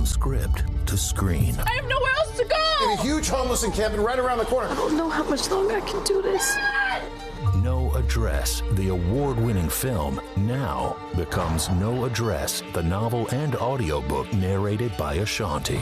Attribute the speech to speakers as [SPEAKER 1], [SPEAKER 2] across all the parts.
[SPEAKER 1] script to screen.
[SPEAKER 2] I have nowhere else to go!
[SPEAKER 3] In a huge homeless encampment right around the corner.
[SPEAKER 2] I don't know how much longer I can do this.
[SPEAKER 1] No Address, the award-winning film, now becomes No Address, the novel and audiobook narrated by Ashanti.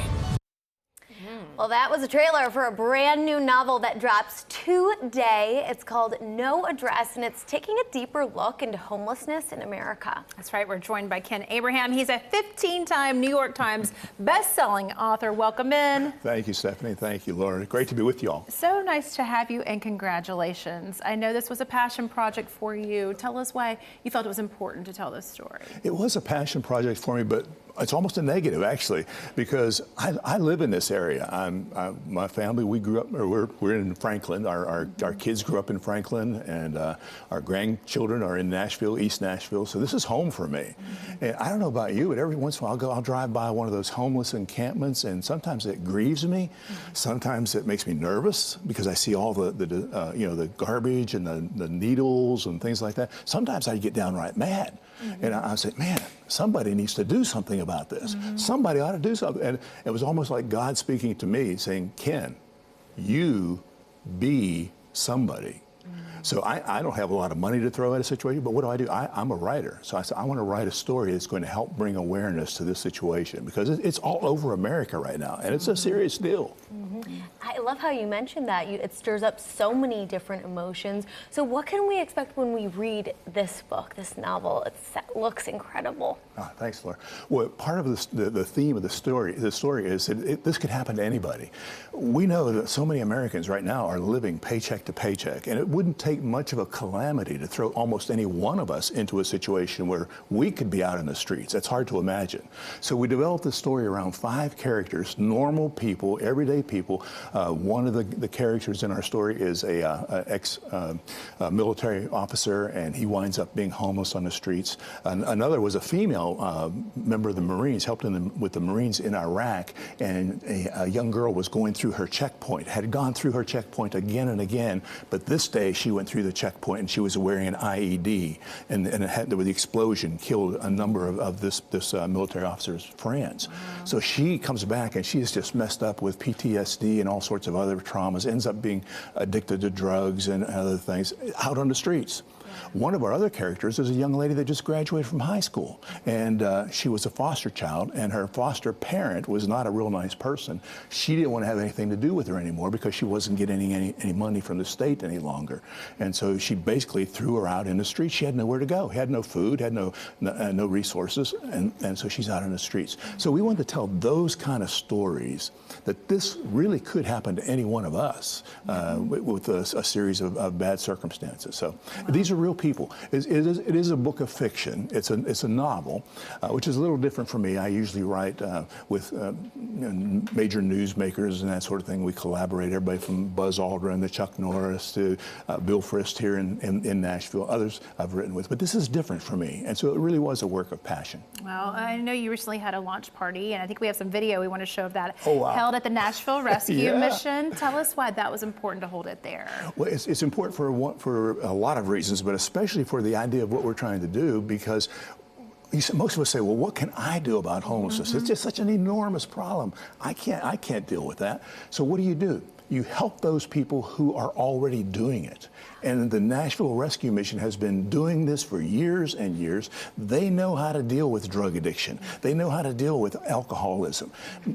[SPEAKER 4] Well, that was a trailer for a brand new novel that drops today. It's called No Address, and it's taking a deeper look into homelessness in America.
[SPEAKER 5] That's right. We're joined by Ken Abraham. He's a 15-time New York Times best-selling author. Welcome in.
[SPEAKER 6] Thank you, Stephanie. Thank you, Laura. Great to be with you all.
[SPEAKER 5] So nice to have you, and congratulations. I know this was a passion project for you. Tell us why you felt it was important to tell this story.
[SPEAKER 6] It was a passion project for me, but it's almost a negative, actually, because I live in this area. My family, we grew up, we're in Franklin. Our kids grew up in Franklin, and our grandchildren are in Nashville, East Nashville. So this is home for me. Mm-hmm. And I don't know about you, but every once in a while I'll drive by one of those homeless encampments, and sometimes it grieves me. Mm-hmm. Sometimes it makes me nervous because I see all the garbage and the needles and things like that. Sometimes I get downright mad. Mm-hmm. And I say, man, somebody needs to do something about this. Mm-hmm. Somebody ought to do something. And it was almost like God speaking to me, saying, Ken, you be somebody. So I don't have a lot of money to throw at a situation, but what do? I'm a writer. So I said, I want to write a story that's going to help bring awareness to this situation, because it's all over America right now, and it's a serious deal.
[SPEAKER 4] Mm-hmm. I love how you mentioned that. It stirs up so many different emotions. So what can we expect when we read this book, this novel? It looks incredible.
[SPEAKER 6] Oh, thanks, Laura. Well, part of the theme of the story is that this could happen to anybody. We know that so many Americans right now are living paycheck to paycheck, and it wouldn't take much of a calamity to throw almost any one of us into a situation where we could be out in the streets. That's hard to imagine. So we developed this story around 5 characters, normal people, everyday people. One of the characters in our story is a ex-military officer, and he winds up being homeless on the streets. Another was a female member of the Marines, helped with the Marines in Iraq, and a young girl was going through her checkpoint, had gone through her checkpoint again and again, but this day she went through the checkpoint and she was wearing an IED, and the explosion killed a number of this military officer's friends. Wow. So she comes back and she is just messed up with PTSD and all sorts of other traumas, ends up being addicted to drugs and other things, out on the streets. One of our other characters is a young lady that just graduated from high school, and she was a foster child, and her foster parent was not a real nice person. She didn't want to have anything to do with her anymore because she wasn't getting any money from the state any longer. And so she basically threw her out in the streets. She had nowhere to go, had no food, had no resources, and so she's out in the streets. So we wanted to tell those kind of stories, that this really could happen to any one of us with a series of bad circumstances. So these are real people. It is a book of fiction. It's a novel, which is a little different for me. I usually write with major newsmakers and that sort of thing. We collaborate, everybody from Buzz Aldrin to Chuck Norris to Bill Frist here in Nashville. Others I've written with, but this is different for me, and so it really was a work of passion.
[SPEAKER 5] Well, I know you recently had a launch party, and I think we have some video we want to show of that.
[SPEAKER 6] Oh, wow.
[SPEAKER 5] Held at the Nashville Rescue Mission. Tell us why that was important to hold it there.
[SPEAKER 6] Well, it's important for a lot of reasons, but especially for the idea of what we're trying to do, because most of us say, well, what can I do about homelessness? Mm-hmm. It's just such an enormous problem. I can't deal with that. So what do? You help those people who are already doing it. And the Nashville Rescue Mission has been doing this for years and years. They know how to deal with drug addiction. They know how to deal with alcoholism.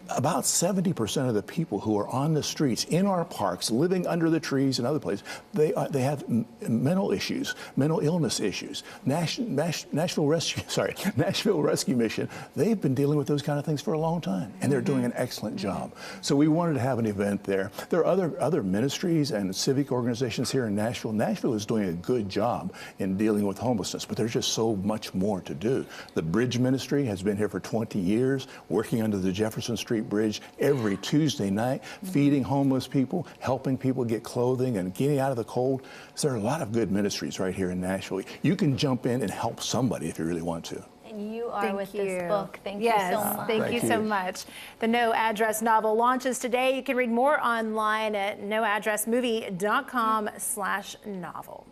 [SPEAKER 6] About 70% of the people who are on the streets, in our parks, living under the trees and other places, they have mental issues, mental illness issues. Nashville Rescue Mission, they've been dealing with those kind of things for a long time, and they're doing an excellent job. So we wanted to have an event there. There are other ministries and civic organizations here in Nashville. Nashville is doing a good job in dealing with homelessness, but there's just so much more to do. The Bridge Ministry has been here for 20 years, working under the Jefferson Street Bridge every Tuesday night, feeding homeless people, helping people get clothing and getting out of the cold. So there are a lot of good ministries right here in Nashville. You can jump in and help somebody if you really want to.
[SPEAKER 4] And you are with this book. Thank you
[SPEAKER 5] yes,
[SPEAKER 4] so much.
[SPEAKER 5] Thank you so much. The No Address novel launches today. You can read more online at noaddressmovie.com/novel.